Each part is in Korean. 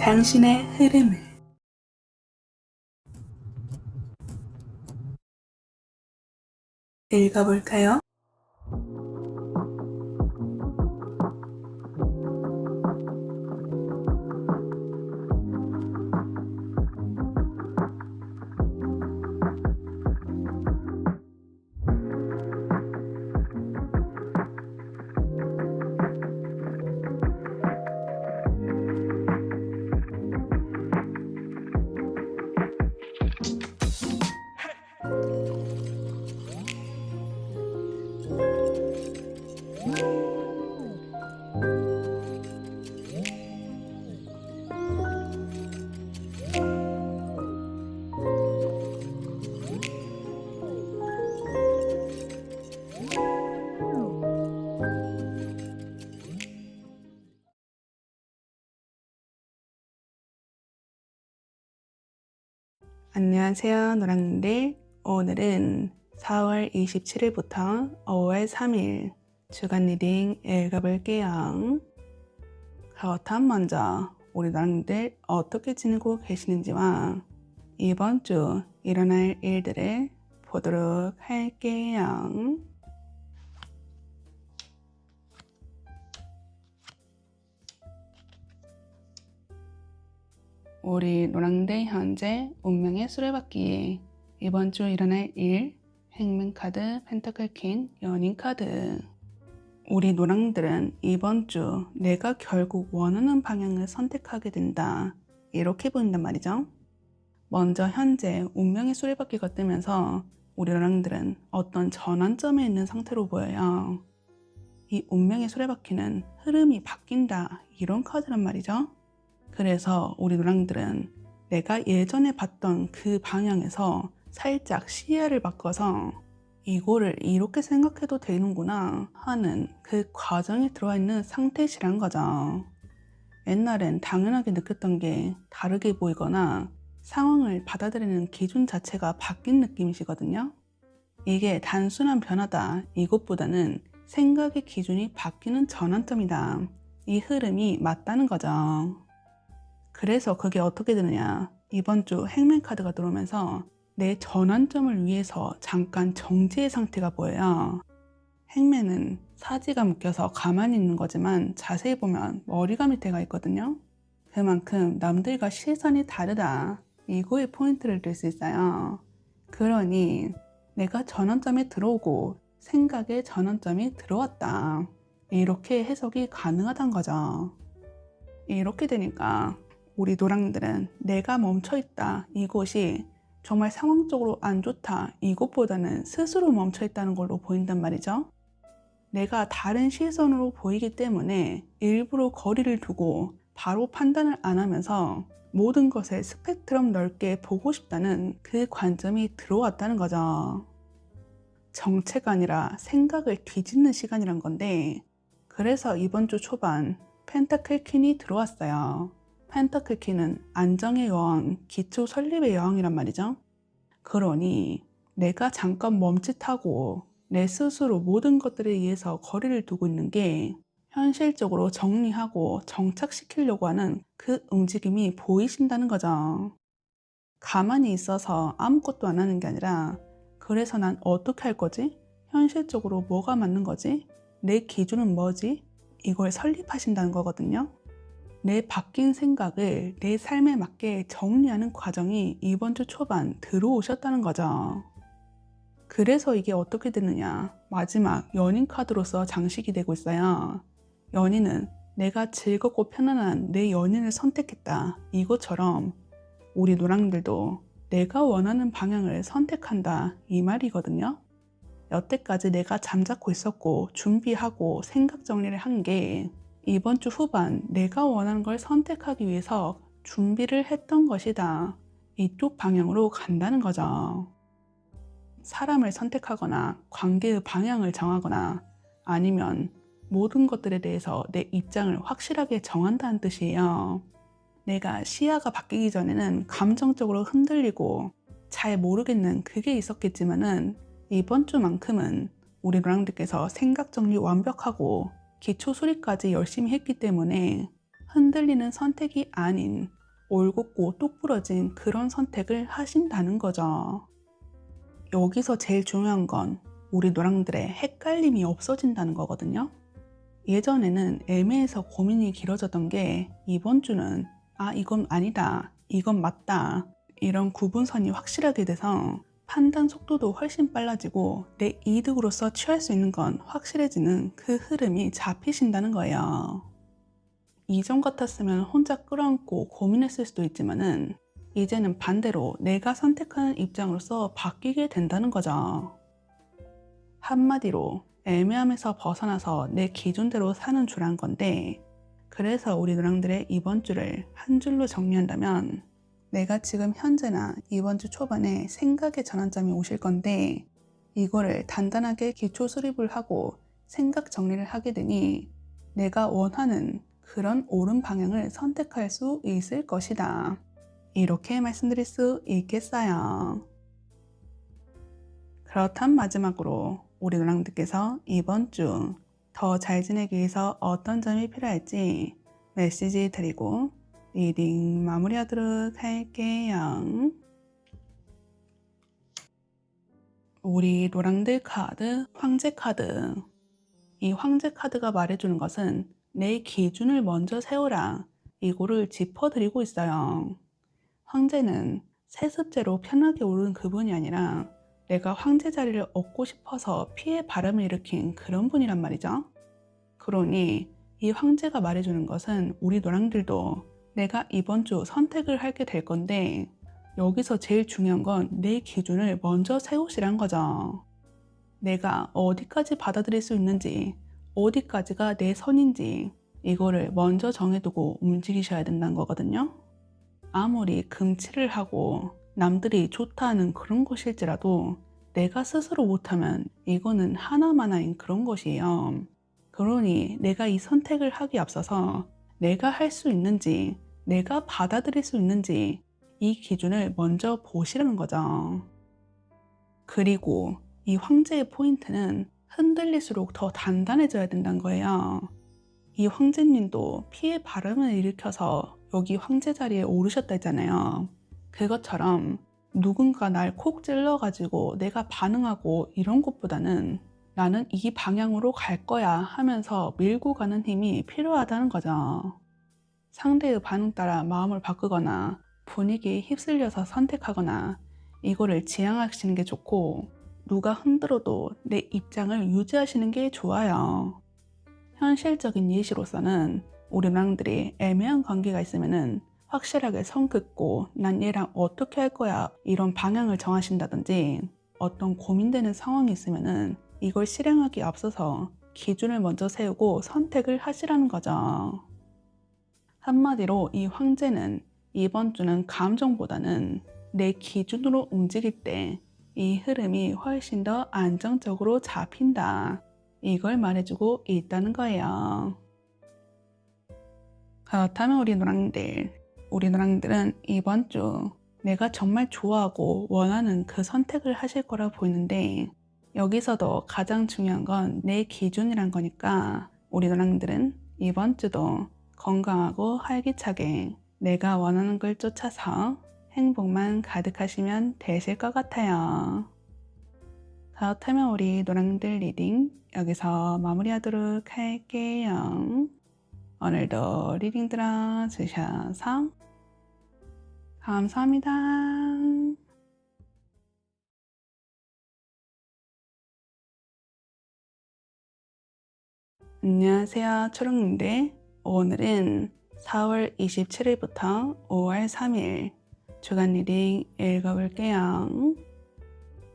당신의 흐름을 읽어볼까요? 안녕하세요, 노랑들. 오늘은 4월 27일부터 5월 3일 주간 리딩 읽어볼게요. 그렇다면 먼저 우리 노랑들 어떻게 지내고 계시는지와 이번 주 일어날 일들을 보도록 할게요. 우리 노랑들 현재 운명의 수레바퀴 이번 주 일어날 일 행맨 카드, 펜타클 퀸, 연인 카드. 우리 노랑들은 이번 주 내가 결국 원하는 방향을 선택하게 된다 이렇게 보인단 말이죠. 먼저 현재 운명의 수레바퀴가 뜨면서 우리 노랑들은 어떤 전환점에 있는 상태로 보여요. 이 운명의 수레바퀴는 흐름이 바뀐다 이런 카드란 말이죠. 그래서 우리 노랑들은 내가 예전에 봤던 그 방향에서 살짝 시야를 바꿔서 이거를 이렇게 생각해도 되는구나 하는 그 과정에 들어와 있는 상태시란 거죠. 옛날엔 당연하게 느꼈던 게 다르게 보이거나 상황을 받아들이는 기준 자체가 바뀐 느낌이시거든요. 이게 단순한 변화다 이것보다는 생각의 기준이 바뀌는 전환점이다. 이 흐름이 맞다는 거죠. 그래서 그게 어떻게 되느냐, 이번 주 행맨 카드가 들어오면서 내 전환점을 위해서 잠깐 정지의 상태가 보여요. 행맨은 사지가 묶여서 가만히 있는 거지만 자세히 보면 머리가 밑에 가 있거든요. 그만큼 남들과 시선이 다르다 이거에 포인트를 들 수 있어요. 그러니 내가 전환점에 들어오고 생각의 전환점이 들어왔다 이렇게 해석이 가능하다는 거죠. 이렇게 되니까 우리 노랑들은 내가 멈춰있다 이곳이 정말 상황적으로 안 좋다 이것보다는 스스로 멈춰있다는 걸로 보인단 말이죠. 내가 다른 시선으로 보이기 때문에 일부러 거리를 두고 바로 판단을 안 하면서 모든 것을 스펙트럼 넓게 보고 싶다는 그 관점이 들어왔다는 거죠. 정체가 아니라 생각을 뒤집는 시간이란 건데, 그래서 이번 주 초반 펜타클 퀸이 들어왔어요. 펜타클 퀸은 안정의 여왕, 기초 설립의 여왕이란 말이죠. 그러니 내가 잠깐 멈칫하고 내 스스로 모든 것들에 의해서 거리를 두고 있는 게 현실적으로 정리하고 정착시키려고 하는 그 움직임이 보이신다는 거죠. 가만히 있어서 아무것도 안 하는 게 아니라 그래서 난 어떻게 할 거지? 현실적으로 뭐가 맞는 거지? 내 기준은 뭐지? 이걸 설립하신다는 거거든요. 내 바뀐 생각을 내 삶에 맞게 정리하는 과정이 이번 주 초반 들어오셨다는 거죠. 그래서 이게 어떻게 되느냐, 마지막 연인 카드로서 장식이 되고 있어요. 연인은 내가 즐겁고 편안한 내 연인을 선택했다 이것처럼 우리 노랑들도 내가 원하는 방향을 선택한다 이 말이거든요. 여태까지 내가 잠자코 있었고 준비하고 생각 정리를 한 게 이번 주 후반 내가 원하는 걸 선택하기 위해서 준비를 했던 것이다. 이쪽 방향으로 간다는 거죠. 사람을 선택하거나 관계의 방향을 정하거나 아니면 모든 것들에 대해서 내 입장을 확실하게 정한다는 뜻이에요. 내가 시야가 바뀌기 전에는 감정적으로 흔들리고 잘 모르겠는 그게 있었겠지만은 이번 주만큼은 우리 노랑들께서 생각 정리 완벽하고 기초 수리까지 열심히 했기 때문에 흔들리는 선택이 아닌 올곧고 똑부러진 그런 선택을 하신다는 거죠. 여기서 제일 중요한 건 우리 노랑들의 헷갈림이 없어진다는 거거든요. 예전에는 애매해서 고민이 길어졌던 게 이번 주는 이건 아니다, 이건 맞다, 이런 구분선이 확실하게 돼서 판단 속도도 훨씬 빨라지고 내 이득으로서 취할 수 있는 건 확실해지는 그 흐름이 잡히신다는 거예요. 이전 같았으면 혼자 끌어안고 고민했을 수도 있지만은 이제는 반대로 내가 선택하는 입장으로서 바뀌게 된다는 거죠. 한마디로 애매함에서 벗어나서 내 기준대로 사는 주란 건데, 그래서 우리 노랑들의 이번 주를 한 줄로 정리한다면 내가 지금 현재나 이번 주 초반에 생각의 전환점이 오실 건데, 이거를 단단하게 기초 수립을 하고 생각 정리를 하게 되니 내가 원하는 그런 옳은 방향을 선택할 수 있을 것이다. 이렇게 말씀드릴 수 있겠어요. 그렇단 마지막으로 우리 노랑들께서 이번 주 더 잘 지내기 위해서 어떤 점이 필요할지 메시지 드리고 리딩 마무리하도록 할게요. 우리 노랑들 카드, 황제 카드. 이 황제 카드가 말해주는 것은 내 기준을 먼저 세우라, 이거를 짚어드리고 있어요. 황제는 세습제로 편하게 오른 그분이 아니라 내가 황제 자리를 얻고 싶어서 피해 바람을 일으킨 그런 분이란 말이죠. 그러니 이 황제가 말해주는 것은 우리 노랑들도 내가 이번 주 선택을 하게 될 건데, 여기서 제일 중요한 건 내 기준을 먼저 세우시란 거죠. 내가 어디까지 받아들일 수 있는지, 어디까지가 내 선인지 이거를 먼저 정해두고 움직이셔야 된다는 거거든요. 아무리 금치를 하고 남들이 좋다 하는 그런 것일지라도 내가 스스로 못하면 이거는 하나마나인 그런 것이에요. 그러니 내가 이 선택을 하기에 앞서서 내가 할 수 있는지, 내가 받아들일 수 있는지 이 기준을 먼저 보시라는 거죠. 그리고 이 황제의 포인트는 흔들릴수록 더 단단해져야 된다는 거예요. 이 황제님도 피해 바람을 일으켜서 여기 황제 자리에 오르셨다 했잖아요. 그것처럼 누군가 날 콕 찔러가지고 내가 반응하고 이런 것보다는 나는 이 방향으로 갈 거야 하면서 밀고 가는 힘이 필요하다는 거죠. 상대의 반응 따라 마음을 바꾸거나 분위기에 휩쓸려서 선택하거나 이거를 지양하시는 게 좋고, 누가 흔들어도 내 입장을 유지하시는 게 좋아요. 현실적인 예시로서는 우리 노랑들이 애매한 관계가 있으면은 확실하게 선 긋고 난 얘랑 어떻게 할 거야 이런 방향을 정하신다든지, 어떤 고민되는 상황이 있으면은 이걸 실행하기에 앞서서 기준을 먼저 세우고 선택을 하시라는 거죠. 한마디로 이 황제는 이번 주는 감정보다는 내 기준으로 움직일 때 이 흐름이 훨씬 더 안정적으로 잡힌다, 이걸 말해주고 있다는 거예요. 그렇다면 우리 노랑들은 이번 주 내가 정말 좋아하고 원하는 그 선택을 하실 거라 보이는데, 여기서도 가장 중요한 건 내 기준이란 거니까 우리 노랑들은 이번 주도 건강하고 활기차게 내가 원하는 걸 쫓아서 행복만 가득하시면 되실 것 같아요. 그렇다면 우리 노랑들 리딩 여기서 마무리하도록 할게요. 오늘도 리딩 들어주셔서 감사합니다. 안녕하세요, 초롱님들. 오늘은 4월 27일부터 5월 3일 주간 리딩 읽어볼게요.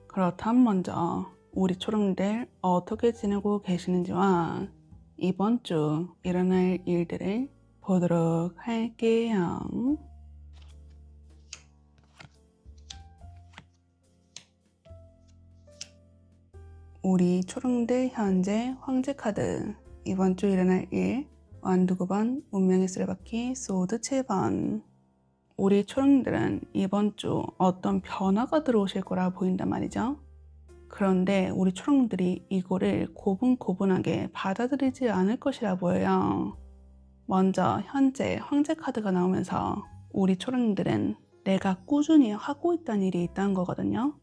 그렇다면 먼저 우리 초롱들 어떻게 지내고 계시는지와 이번 주 일어날 일들을 보도록 할게요. 우리 초롱들 현재 황제 카드, 이번 주 일어날 일 완두 9번, 운명의 수레바퀴 소드 7번. 우리 초롱들은 이번 주 어떤 변화가 들어오실 거라 보인단 말이죠. 그런데 우리 초롱들이 이거를 고분고분하게 받아들이지 않을 것이라 보여요. 먼저 현재 황제 카드가 나오면서 우리 초령들은 내가 꾸준히 하고 있다는 일이 있다는 거거든요.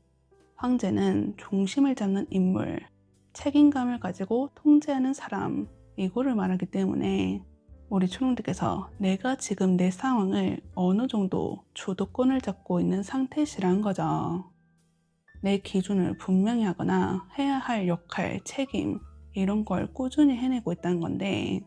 황제는 중심을 잡는 인물, 책임감을 가지고 통제하는 사람, 이거를 말하기 때문에 우리 초령들께서 내가 지금 내 상황을 어느 정도 주도권을 잡고 있는 상태시라는 거죠. 내 기준을 분명히 하거나 해야 할 역할, 책임 이런 걸 꾸준히 해내고 있다는 건데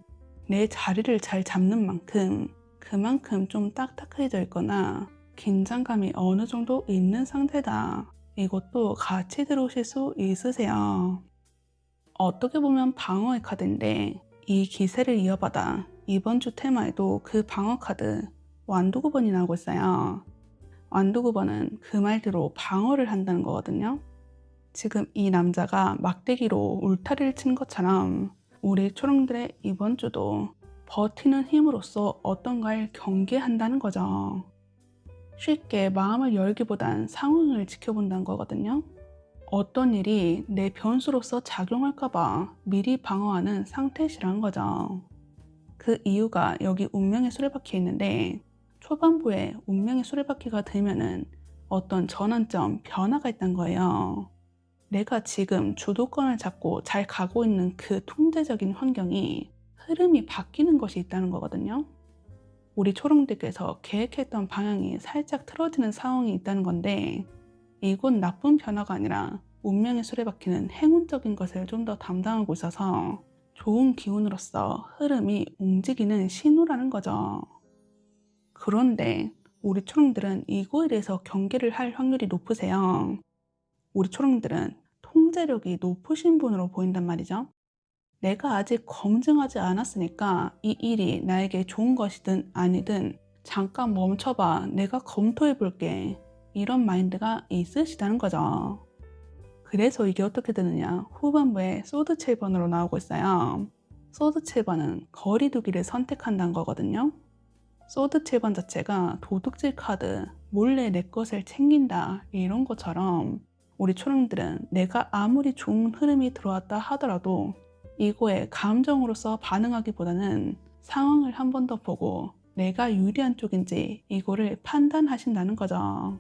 내 자리를 잘 잡는 만큼 그만큼 좀 딱딱해져 있거나 긴장감이 어느 정도 있는 상태다. 이것도 같이 들어오실 수 있으세요. 어떻게 보면 방어의 카드인데 이 기세를 이어받아 이번 주 테마에도 그 방어 카드 완두구번이 나오고 있어요. 완두구번은 그 말대로 방어를 한다는 거거든요. 지금 이 남자가 막대기로 울타리를 친 것처럼 우리 초령들의 이번 주도 버티는 힘으로써 어떤가를 경계한다는 거죠. 쉽게 마음을 열기보단 상황을 지켜본다는 거거든요. 어떤 일이 내 변수로서 작용할까봐 미리 방어하는 상태시란 거죠. 그 이유가 여기 운명의 수레바퀴에 있는데 초반부에 운명의 수레바퀴가 들면은 어떤 전환점, 변화가 있다는 거예요. 내가 지금 주도권을 잡고 잘 가고 있는 그 통제적인 환경이 흐름이 바뀌는 것이 있다는 거거든요. 우리 초령들께서 계획했던 방향이 살짝 틀어지는 상황이 있다는 건데 이건 나쁜 변화가 아니라 운명의 수레바퀴는 행운적인 것을 좀 더 담당하고 있어서 좋은 기운으로서 흐름이 움직이는 신호라는 거죠. 그런데 우리 초령들은 이거에 대해서 경계를 할 확률이 높으세요. 우리 초령들은 통제력이 높으신 분으로 보인단 말이죠. 내가 아직 검증하지 않았으니까 이 일이 나에게 좋은 것이든 아니든 잠깐 멈춰봐. 내가 검토해 볼게. 이런 마인드가 있으시다는 거죠. 그래서 이게 어떻게 되느냐. 후반부에 소드 7번으로 나오고 있어요. 소드 7번은 거리두기를 선택한다는 거거든요. 소드 7번 자체가 도둑질 카드, 몰래 내 것을 챙긴다 이런 것처럼 우리 초령들은 내가 아무리 좋은 흐름이 들어왔다 하더라도 이거에 감정으로서 반응하기보다는 상황을 한 번 더 보고 내가 유리한 쪽인지 이거를 판단하신다는 거죠.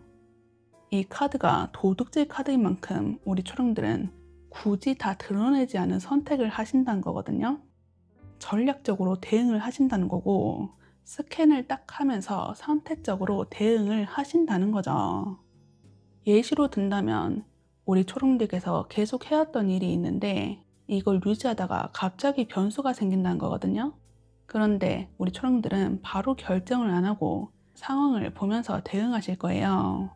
이 카드가 도둑질 카드인 만큼 우리 초령들은 굳이 다 드러내지 않은 선택을 하신다는 거거든요. 전략적으로 대응을 하신다는 거고 스캔을 딱 하면서 선택적으로 대응을 하신다는 거죠. 예시로 든다면 우리 초령들께서 계속 해왔던 일이 있는데 이걸 유지하다가 갑자기 변수가 생긴다는 거거든요. 그런데 우리 초령들은 바로 결정을 안 하고 상황을 보면서 대응하실 거예요.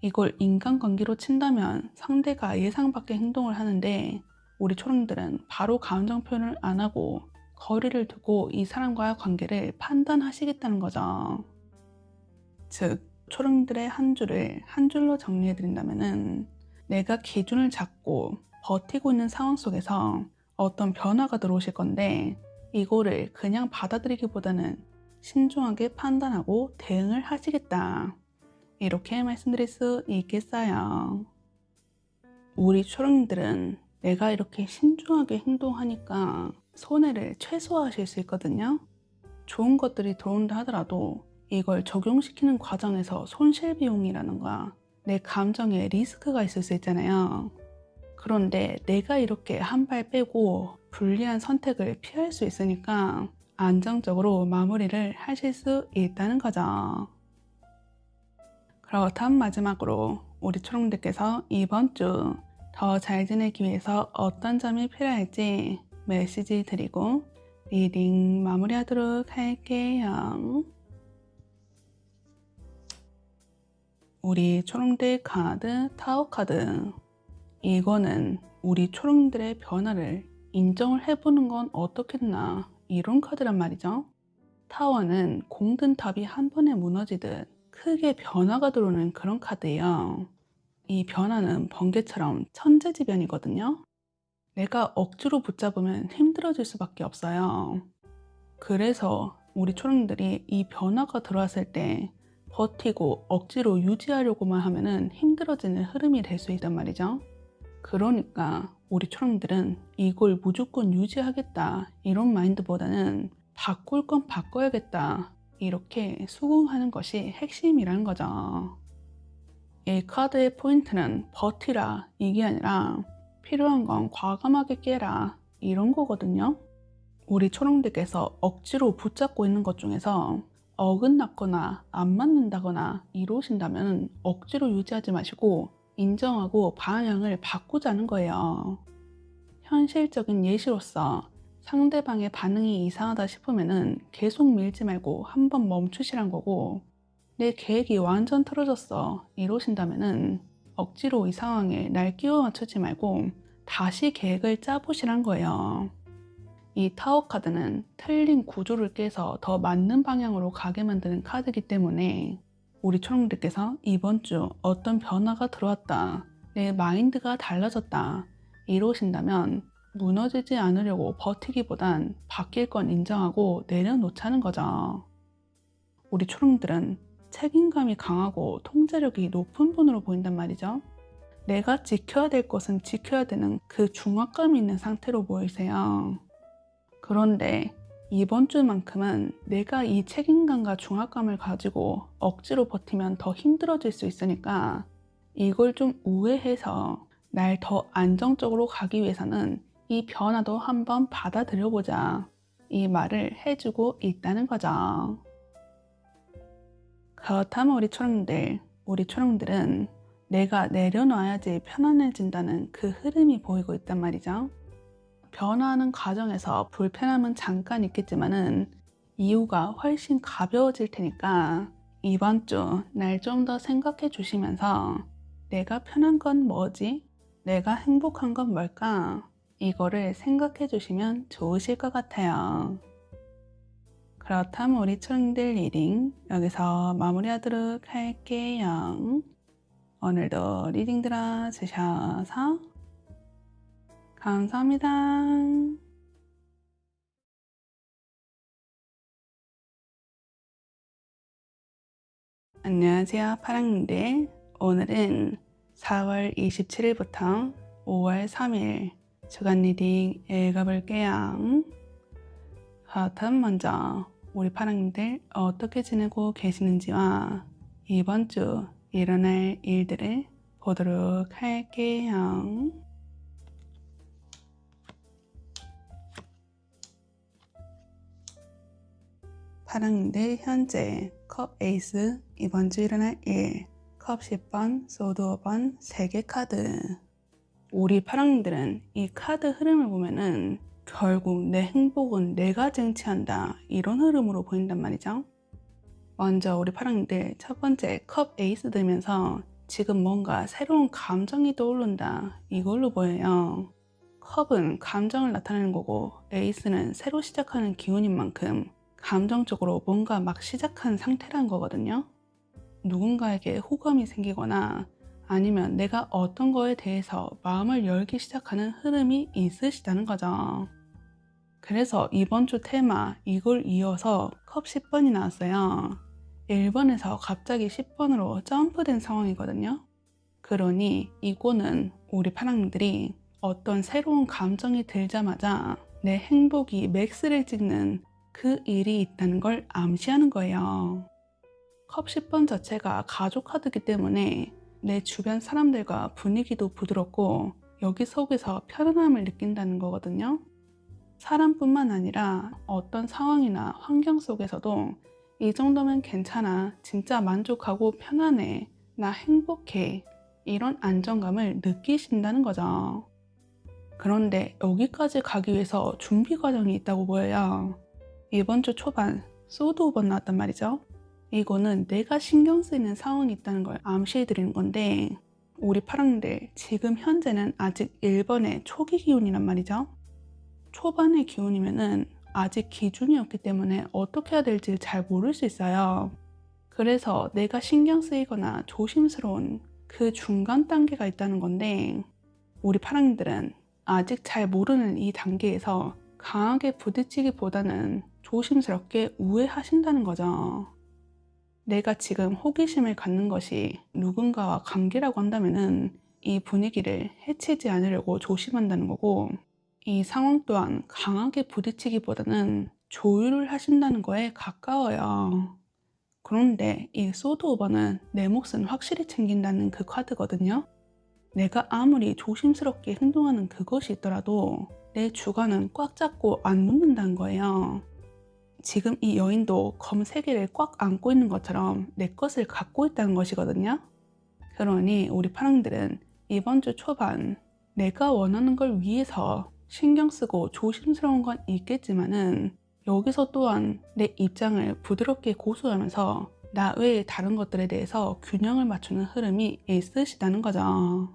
이걸 인간관계로 친다면 상대가 예상 밖의 행동을 하는데 우리 초령들은 바로 감정 표현을 안 하고 거리를 두고 이 사람과의 관계를 판단하시겠다는 거죠. 즉, 초령들의 한 주를 한 줄로 정리해 드린다면은 내가 기준을 잡고 버티고 있는 상황 속에서 어떤 변화가 들어오실 건데 이거를 그냥 받아들이기보다는 신중하게 판단하고 대응을 하시겠다. 이렇게 말씀드릴 수 있겠어요. 우리 초령들은 내가 이렇게 신중하게 행동하니까 손해를 최소화하실 수 있거든요. 좋은 것들이 들어온다 하더라도 이걸 적용시키는 과정에서 손실 비용이라는가 내 감정에 리스크가 있을 수 있잖아요. 그런데 내가 이렇게 한 발 빼고 불리한 선택을 피할 수 있으니까 안정적으로 마무리를 하실 수 있다는 거죠. 그렇다면 마지막으로 우리 초령들께서 이번 주 더 잘 지내기 위해서 어떤 점이 필요할지 메시지 드리고 리딩 마무리하도록 할게요. 우리 초령들 카드 타워 카드, 이거는 우리 초령들의 변화를 인정을 해보는 건 어떻겠나 이런 카드란 말이죠. 타워는 공든 탑이 한 번에 무너지듯 크게 변화가 들어오는 그런 카드예요. 이 변화는 번개처럼 천재지변이거든요. 내가 억지로 붙잡으면 힘들어질 수밖에 없어요. 그래서 우리 초령들이 이 변화가 들어왔을 때 버티고 억지로 유지하려고만 하면은 힘들어지는 흐름이 될 수 있단 말이죠. 그러니까 우리 초령들은 이걸 무조건 유지하겠다 이런 마인드보다는 바꿀 건 바꿔야겠다 이렇게 수긍하는 것이 핵심이라는 거죠. 이 카드의 포인트는 버티라 이게 아니라 필요한 건 과감하게 깨라 이런 거거든요. 우리 초롱들께서 억지로 붙잡고 있는 것 중에서 어긋났거나 안 맞는다거나 이러신다면 억지로 유지하지 마시고 인정하고 방향을 바꾸자는 거예요. 현실적인 예시로서 상대방의 반응이 이상하다 싶으면 계속 밀지 말고 한번 멈추시란 거고, 내 계획이 완전 틀어졌어 이러신다면 억지로 이 상황에 날 끼워 맞추지 말고 다시 계획을 짜보시란 거예요. 이 타워 카드는 틀린 구조를 깨서 더 맞는 방향으로 가게 만드는 카드이기 때문에 우리 초롱들께서 이번 주 어떤 변화가 들어왔다, 내 마인드가 달라졌다 이러신다면 무너지지 않으려고 버티기보단 바뀔 건 인정하고 내려놓자는 거죠. 우리 초롱들은 책임감이 강하고 통제력이 높은 분으로 보인단 말이죠. 내가 지켜야 될 것은 지켜야 되는 그 중압감이 있는 상태로 보이세요. 그런데 이번 주만큼은 내가 이 책임감과 중압감을 가지고 억지로 버티면 더 힘들어질 수 있으니까 이걸 좀 우회해서 날 더 안정적으로 가기 위해서는 이 변화도 한번 받아들여보자 이 말을 해주고 있다는 거죠. 그렇다면 우리 초롱들은 내가 내려놔야지 편안해진다는 그 흐름이 보이고 있단 말이죠. 변화하는 과정에서 불편함은 잠깐 있겠지만은 이유가 훨씬 가벼워질 테니까 이번 주 날 좀 더 생각해 주시면서 내가 편한 건 뭐지? 내가 행복한 건 뭘까? 이거를 생각해 주시면 좋으실 것 같아요. 그렇다면 우리 초롱들 리딩 여기서 마무리하도록 할게요. 오늘도 리딩 들어주셔서 감사합니다. 안녕하세요 파랑님들. 오늘은 4월 27일부터 5월 3일 주간 리딩 읽어볼게요. 그렇다면 먼저 우리 파랑님들 어떻게 지내고 계시는지와 이번 주 일어날 일들을 보도록 할게요. 파랑님들 현재 컵 에이스, 이번 주 일어날 일, 컵 10번, 소드 5번 3개 카드. 우리 파랑님들은 이 카드 흐름을 보면은 결국 내 행복은 내가 쟁취한다 이런 흐름으로 보인단 말이죠. 먼저 우리 파랑님들 첫 번째 컵 에이스 들면서 지금 뭔가 새로운 감정이 떠오른다 이걸로 보여요. 컵은 감정을 나타내는 거고 에이스는 새로 시작하는 기운인 만큼 감정적으로 뭔가 막 시작한 상태라는 거거든요. 누군가에게 호감이 생기거나 아니면 내가 어떤 거에 대해서 마음을 열기 시작하는 흐름이 있으시다는 거죠. 그래서 이번 주 테마 이걸 이어서 컵 10번이 나왔어요. 1번에서 갑자기 10번으로 점프된 상황이거든요. 그러니 이거는 우리 파랑들이 어떤 새로운 감정이 들자마자 내 행복이 맥스를 찍는 그 일이 있다는 걸 암시하는 거예요. 컵 10번 자체가 가족 카드이기 때문에 내 주변 사람들과 분위기도 부드럽고 여기 속에서 편안함을 느낀다는 거거든요. 사람뿐만 아니라 어떤 상황이나 환경 속에서도 이 정도면 괜찮아, 진짜 만족하고 편안해, 나 행복해 이런 안정감을 느끼신다는 거죠. 그런데 여기까지 가기 위해서 준비 과정이 있다고 보여요. 이번 주 초반 소드 5번 나왔단 말이죠. 이거는 내가 신경 쓰이는 상황이 있다는 걸 암시해 드리는 건데 우리 파랑들 지금 현재는 아직 1번의 초기 기운이란 말이죠. 초반의 기운이면은 아직 기준이 없기 때문에 어떻게 해야 될지 잘 모를 수 있어요. 그래서 내가 신경 쓰이거나 조심스러운 그 중간 단계가 있다는 건데 우리 파랑들은 아직 잘 모르는 이 단계에서 강하게 부딪히기보다는 조심스럽게 우회하신다는 거죠. 내가 지금 호기심을 갖는 것이 누군가와 관계라고 한다면은 이 분위기를 해치지 않으려고 조심한다는 거고 이 상황 또한 강하게 부딪히기보다는 조율을 하신다는 거에 가까워요. 그런데 이 소드 오버는 내 몫은 확실히 챙긴다는 그 카드거든요. 내가 아무리 조심스럽게 행동하는 그것이 있더라도 내 주관은 꽉 잡고 안 놓는다는 거예요. 지금 이 여인도 검 3개를 꽉 안고 있는 것처럼 내 것을 갖고 있다는 것이거든요. 그러니 우리 파랑들은 이번 주 초반 내가 원하는 걸 위해서 신경 쓰고 조심스러운 건 있겠지만은 여기서 또한 내 입장을 부드럽게 고수하면서 나 외의 다른 것들에 대해서 균형을 맞추는 흐름이 있으시다는 거죠.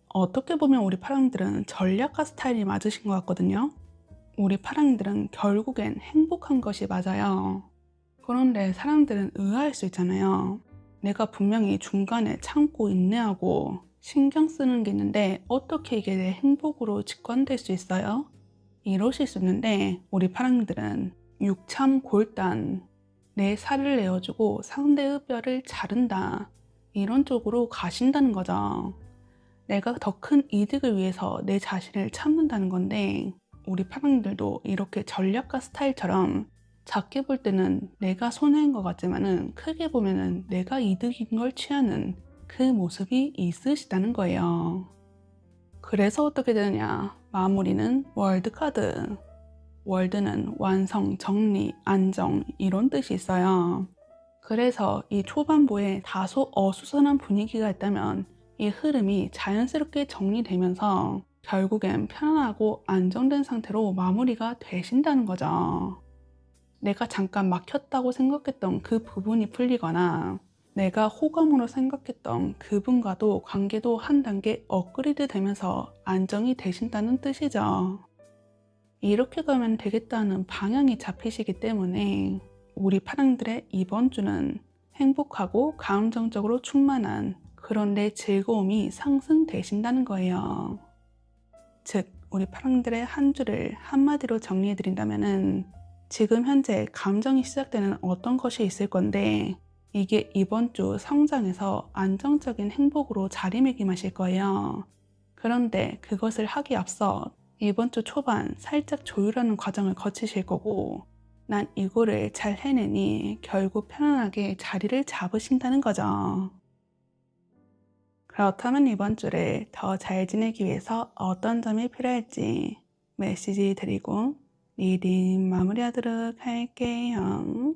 어떻게 보면 우리 파랑들은 전략가 스타일이 맞으신 것 같거든요. 우리 파랑들은 결국엔 행복한 것이 맞아요. 그런데 사람들은 의아할 수 있잖아요. 내가 분명히 중간에 참고 인내하고 신경 쓰는 게 있는데 어떻게 이게 내 행복으로 직관될 수 있어요? 이러실 수 있는데 우리 파랑들은 육참 골단, 내 살을 내어주고 상대의 뼈를 자른다, 이런 쪽으로 가신다는 거죠. 내가 더 큰 이득을 위해서 내 자신을 참는다는 건데 우리 파랑들도 이렇게 전략가 스타일처럼 작게 볼 때는 내가 손해인 것 같지만은 크게 보면은 내가 이득인 걸 취하는 그 모습이 있으시다는 거예요. 그래서 어떻게 되느냐? 마무리는 월드 카드. 월드는 완성, 정리, 안정, 이런 뜻이 있어요. 그래서 이 초반부에 다소 어수선한 분위기가 있다면 이 흐름이 자연스럽게 정리되면서 결국엔 편안하고 안정된 상태로 마무리가 되신다는 거죠. 내가 잠깐 막혔다고 생각했던 그 부분이 풀리거나 내가 호감으로 생각했던 그분과도 관계도 한 단계 업그레이드 되면서 안정이 되신다는 뜻이죠. 이렇게 가면 되겠다는 방향이 잡히시기 때문에 우리 파랑들의 이번 주는 행복하고 감정적으로 충만한 그런 내 즐거움이 상승되신다는 거예요. 즉, 우리 파랑들의 한 주를 한마디로 정리해드린다면은 지금 현재 감정이 시작되는 어떤 것이 있을 건데 이게 이번 주 성장해서 안정적인 행복으로 자리매김하실 거예요. 그런데 그것을 하기 앞서 이번 주 초반 살짝 조율하는 과정을 거치실 거고 난 이거를 잘 해내니 결국 편안하게 자리를 잡으신다는 거죠. 그렇다면 이번 주를 더 잘 지내기 위해서 어떤 점이 필요할지 메시지 드리고 리딩 마무리하도록 할게요.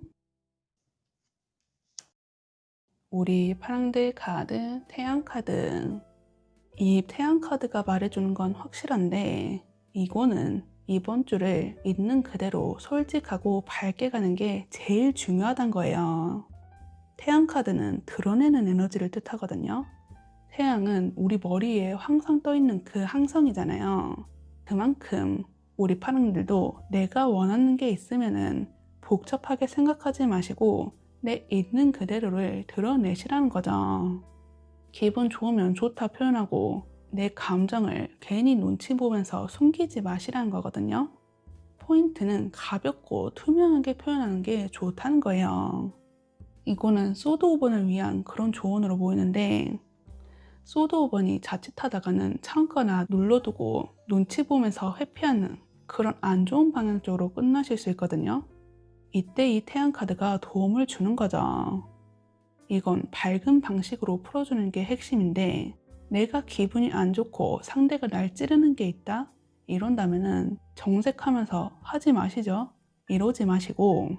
우리 파랑들 카드, 태양 카드. 이 태양 카드가 말해주는 건 확실한데 이거는 이번 주를 있는 그대로 솔직하고 밝게 가는 게 제일 중요하단 거예요. 태양 카드는 드러내는 에너지를 뜻하거든요. 태양은 우리 머리에 항상 떠 있는 그 항성이잖아요. 그만큼 우리 파랑들도 내가 원하는 게 있으면은 복잡하게 생각하지 마시고 내 있는 그대로를 드러내시라는 거죠. 기분 좋으면 좋다 표현하고 내 감정을 괜히 눈치 보면서 숨기지 마시라는 거거든요. 포인트는 가볍고 투명하게 표현하는 게 좋다는 거예요. 이거는 소드 5번을 위한 그런 조언으로 보이는데 소드 5번이 자칫하다가는 참거나 눌러두고 눈치 보면서 회피하는 그런 안 좋은 방향 쪽으로 끝나실 수 있거든요. 이때 이 태양카드가 도움을 주는 거죠. 이건 밝은 방식으로 풀어주는 게 핵심인데 내가 기분이 안 좋고 상대가 날 찌르는 게 있다? 이런다면은 정색하면서 하지 마시죠. 이러지 마시고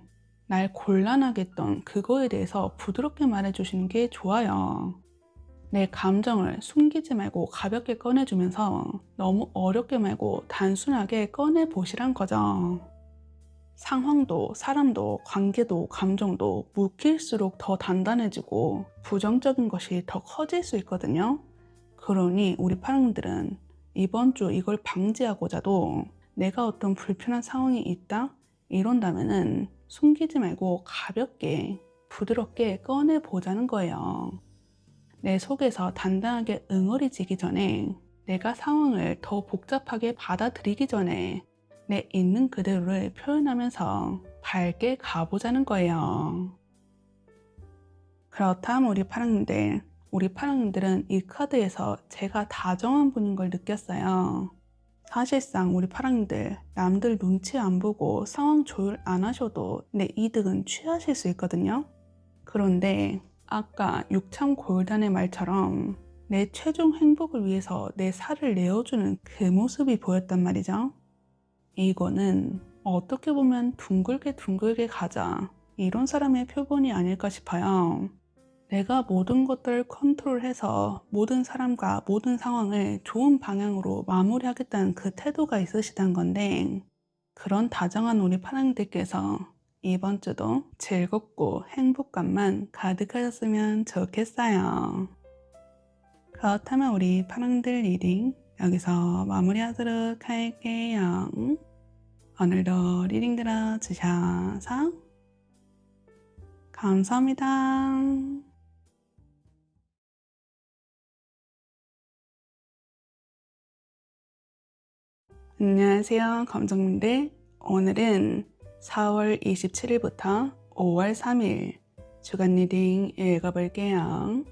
날 곤란하게 했던 그거에 대해서 부드럽게 말해주시는 게 좋아요. 내 감정을 숨기지 말고 가볍게 꺼내주면서 너무 어렵게 말고 단순하게 꺼내보시란 거죠. 상황도 사람도 관계도 감정도 묵힐수록 더 단단해지고 부정적인 것이 더 커질 수 있거든요. 그러니 우리 파랑들은 이번 주 이걸 방지하고자도 내가 어떤 불편한 상황이 있다? 이런다면은 숨기지 말고 가볍게 부드럽게 꺼내보자는 거예요. 내 속에서 단단하게 응어리지기 전에 내가 상황을 더 복잡하게 받아들이기 전에 내 있는 그대로를 표현하면서 밝게 가보자는 거예요. 그렇다면 우리 파랑님들은 이 카드에서 제가 다정한 분인 걸 느꼈어요. 사실상 우리 파랑이들 남들 눈치 안 보고 상황 조율 안 하셔도 내 이득은 취하실 수 있거든요. 그런데 아까 육참 골단의 말처럼 내 최종 행복을 위해서 내 살을 내어주는 그 모습이 보였단 말이죠. 이거는 어떻게 보면 둥글게 가자 이런 사람의 표본이 아닐까 싶어요. 내가 모든 것들을 컨트롤해서 모든 사람과 모든 상황을 좋은 방향으로 마무리하겠다는 그 태도가 있으시단 건데, 그런 다정한 우리 파랑들께서 이번 주도 즐겁고 행복감만 가득하셨으면 좋겠어요. 그렇다면 우리 파랑들 리딩 여기서 마무리하도록 할게요. 오늘도 리딩 들어주셔서 감사합니다. 안녕하세요, 검정님들. 오늘은 4월 27일부터 5월 3일 주간 리딩 읽어볼게요.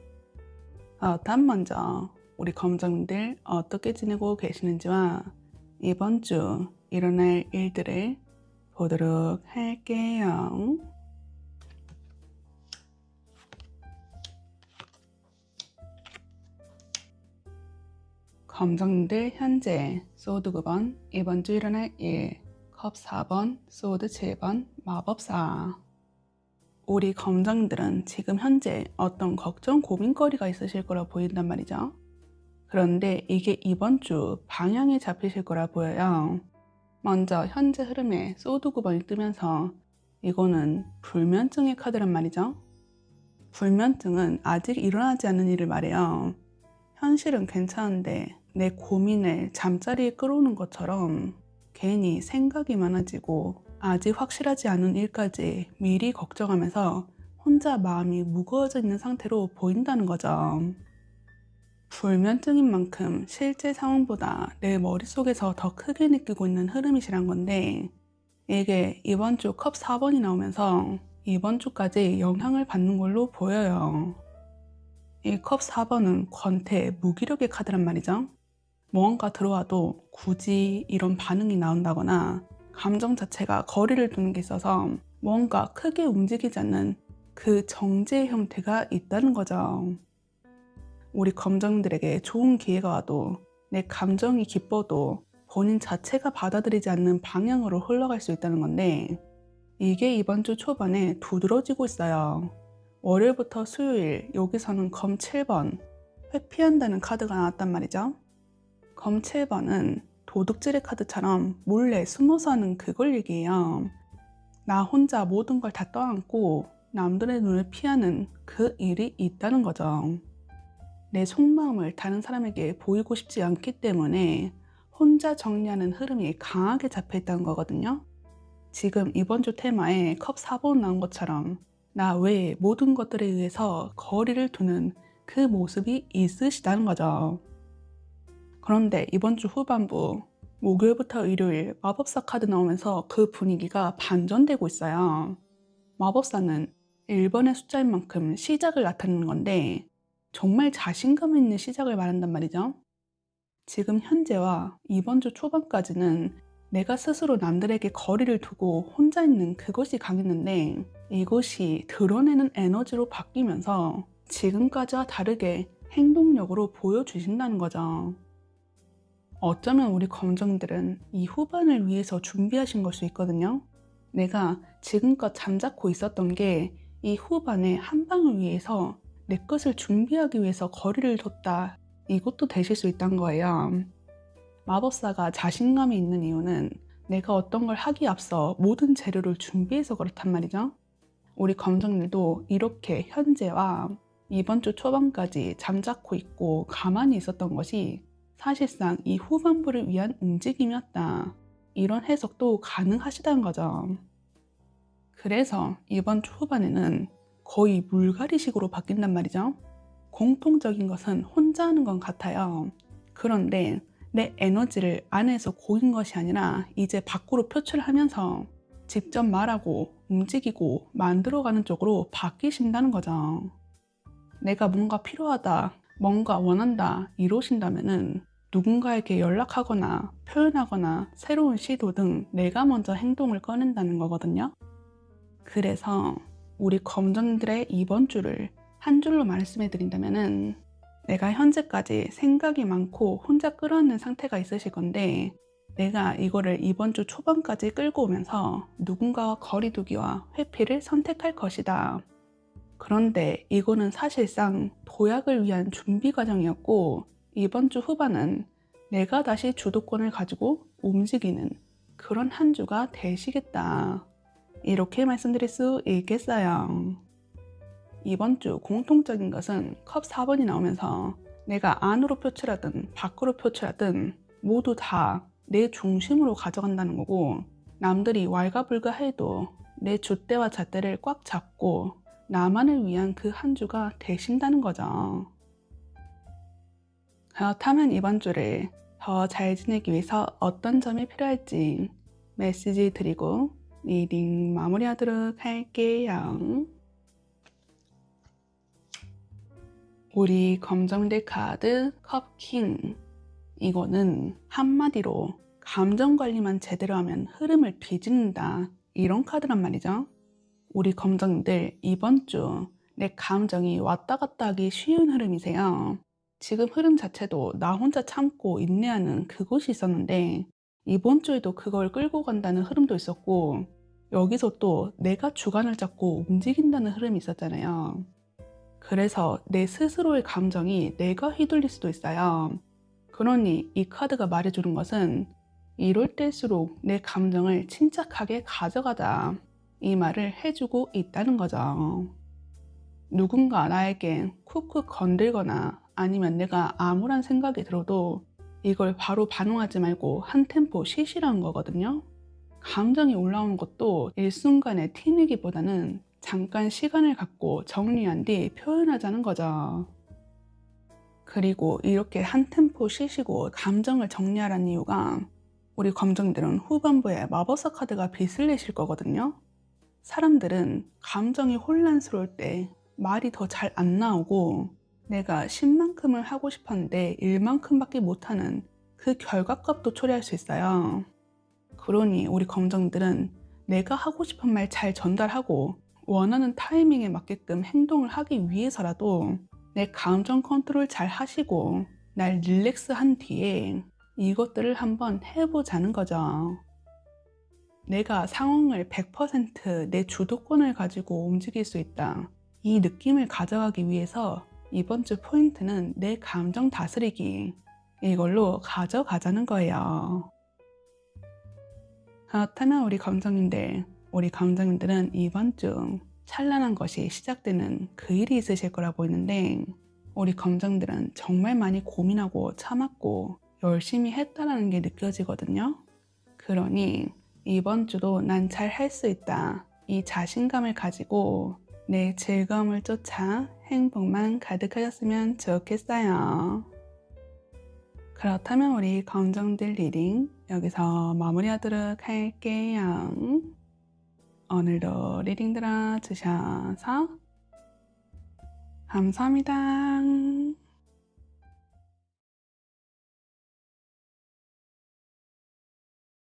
일단 먼저 우리 검정님들 어떻게 지내고 계시는지와 이번 주 일어날 일들을 보도록 할게요. 검정님들 현재 소드 9번, 이번 주 일어날 일, 컵 4번, 소드 7번, 마법사. 우리 검정들은 지금 현재 어떤 걱정, 고민거리가 있으실 거라 보인단 말이죠. 그런데 이게 이번 주 방향이 잡히실 거라 보여요. 먼저 현재 흐름에 소드 9번이 뜨면서 이거는 불면증의 카드란 말이죠. 불면증은 아직 일어나지 않은 일을 말해요. 현실은 괜찮은데 내 고민을 잠자리에 끌어오는 것처럼 괜히 생각이 많아지고 아직 확실하지 않은 일까지 미리 걱정하면서 혼자 마음이 무거워져 있는 상태로 보인다는 거죠. 불면증인 만큼 실제 상황보다 내 머릿속에서 더 크게 느끼고 있는 흐름이시란 건데, 이게 이번 주 컵 4번이 나오면서 이번 주까지 영향을 받는 걸로 보여요. 이 컵 4번은 권태, 무기력의 카드란 말이죠. 무언가 들어와도 굳이 이런 반응이 나온다거나 감정 자체가 거리를 두는 게 있어서 뭔가 크게 움직이지 않는 그 정제의 형태가 있다는 거죠. 우리 검정들에게 좋은 기회가 와도 내 감정이 기뻐도 본인 자체가 받아들이지 않는 방향으로 흘러갈 수 있다는 건데, 이게 이번 주 초반에 두드러지고 있어요. 월요일부터 수요일 여기서는 검 7번 회피한다는 카드가 나왔단 말이죠. 검 7번은 도둑질의 카드처럼 몰래 숨어서 하는 그걸 얘기해요. 나 혼자 모든 걸 다 떠안고 남들의 눈을 피하는 그 일이 있다는 거죠. 내 속마음을 다른 사람에게 보이고 싶지 않기 때문에 혼자 정리하는 흐름이 강하게 잡혀 있다는 거거든요. 지금 이번 주 테마에 컵 4번 나온 것처럼 나 외에 모든 것들에 의해서 거리를 두는 그 모습이 있으시다는 거죠. 그런데 이번 주 후반부 목요일부터 일요일 마법사 카드 나오면서 그 분위기가 반전되고 있어요. 마법사는 1번의 숫자인 만큼 시작을 나타내는 건데 정말 자신감 있는 시작을 말한단 말이죠. 지금 현재와 이번 주 초반까지는 내가 스스로 남들에게 거리를 두고 혼자 있는 그것이 강했는데, 이것이 드러내는 에너지로 바뀌면서 지금까지와 다르게 행동력으로 보여주신다는 거죠. 어쩌면 우리 검정들은 이 후반을 위해서 준비하신 걸 수 있거든요. 내가 지금껏 잠자코 있었던 게 이 후반의 한 방을 위해서 내 것을 준비하기 위해서 거리를 뒀다. 이것도 되실 수 있다는 거예요. 마법사가 자신감이 있는 이유는 내가 어떤 걸 하기 앞서 모든 재료를 준비해서 그렇단 말이죠. 우리 검정들도 이렇게 현재와 이번 주 초반까지 잠자코 있고 가만히 있었던 것이 사실상 이 후반부를 위한 움직임이었다. 이런 해석도 가능하시다는 거죠. 그래서 이번 주 후반에는 거의 물갈이식으로 바뀐단 말이죠. 공통적인 것은 혼자 하는 건 같아요. 그런데 내 에너지를 안에서 고인 것이 아니라 이제 밖으로 표출하면서 직접 말하고 움직이고 만들어가는 쪽으로 바뀌신다는 거죠. 내가 뭔가 필요하다, 뭔가 원한다 이러신다면은 누군가에게 연락하거나 표현하거나 새로운 시도 등 내가 먼저 행동을 꺼낸다는 거거든요. 그래서 우리 검정들의 이번 주를 한 줄로 말씀해 드린다면은, 내가 현재까지 생각이 많고 혼자 끌어안는 상태가 있으실 건데, 내가 이거를 이번 주 초반까지 끌고 오면서 누군가와 거리두기와 회피를 선택할 것이다. 그런데 이거는 사실상 도약을 위한 준비 과정이었고, 이번 주 후반은 내가 다시 주도권을 가지고 움직이는 그런 한 주가 되시겠다. 이렇게 말씀드릴 수 있겠어요. 이번 주 공통적인 것은 컵 4번이 나오면서 내가 안으로 표출하든 밖으로 표출하든 모두 다 내 중심으로 가져간다는 거고, 남들이 왈가불가해도 내 줏대와 잣대를 꽉 잡고 나만을 위한 그 한 주가 되신다는 거죠. 그렇다면 이번 주를 더 잘 지내기 위해서 어떤 점이 필요할지 메시지 드리고 리딩 마무리하도록 할게요. 우리 검정들 카드 컵킹, 이거는 한마디로 감정 관리만 제대로 하면 흐름을 뒤집는다, 이런 카드란 말이죠. 우리 검정들 이번 주 내 감정이 왔다 갔다 하기 쉬운 흐름이세요. 지금 흐름 자체도 나 혼자 참고 인내하는 그곳이 있었는데, 이번 주에도 그걸 끌고 간다는 흐름도 있었고, 여기서 또 내가 주관을 잡고 움직인다는 흐름이 있었잖아요. 그래서 내 스스로의 감정이 내가 휘둘릴 수도 있어요. 그러니 이 카드가 말해주는 것은, 이럴 때일수록 내 감정을 침착하게 가져가자, 이 말을 해주고 있다는 거죠. 누군가 나에게 쿡쿡 건들거나 아니면 내가 암울한 생각이 들어도 이걸 바로 반응하지 말고 한 템포 쉬시라는 거거든요. 감정이 올라오는 것도 일순간에 튀내기보다는 잠깐 시간을 갖고 정리한 뒤 표현하자는 거죠. 그리고 이렇게 한 템포 쉬시고 감정을 정리하라는 이유가, 우리 검정들은 후반부에 마법사 카드가 빛을 내실 거거든요. 사람들은 감정이 혼란스러울 때 말이 더 잘 안 나오고, 내가 10만큼을 하고 싶었는데 1만큼밖에 못하는 그 결과값도 초래할 수 있어요. 그러니 우리 검정들은 내가 하고 싶은 말 잘 전달하고 원하는 타이밍에 맞게끔 행동을 하기 위해서라도 내 감정 컨트롤 잘 하시고 날 릴렉스 한 뒤에 이것들을 한번 해보자는 거죠. 내가 상황을 100% 내 주도권을 가지고 움직일 수 있다, 이 느낌을 가져가기 위해서 이번 주 포인트는 내 감정 다스리기, 이걸로 가져가자는 거예요. 그렇다면 우리 감정님들은 이번 주 찬란한 것이 시작되는 그 일이 있으실 거라 보이는데, 우리 검정들은 정말 많이 고민하고 참았고 열심히 했다라는 게 느껴지거든요. 그러니 이번 주도 난 잘 할 수 있다, 이 자신감을 가지고 내 즐거움을 쫓아 행복만 가득하셨으면 좋겠어요. 그렇다면 우리 검정들 리딩 여기서 마무리하도록 할게요. 오늘도 리딩 들어주셔서 감사합니다.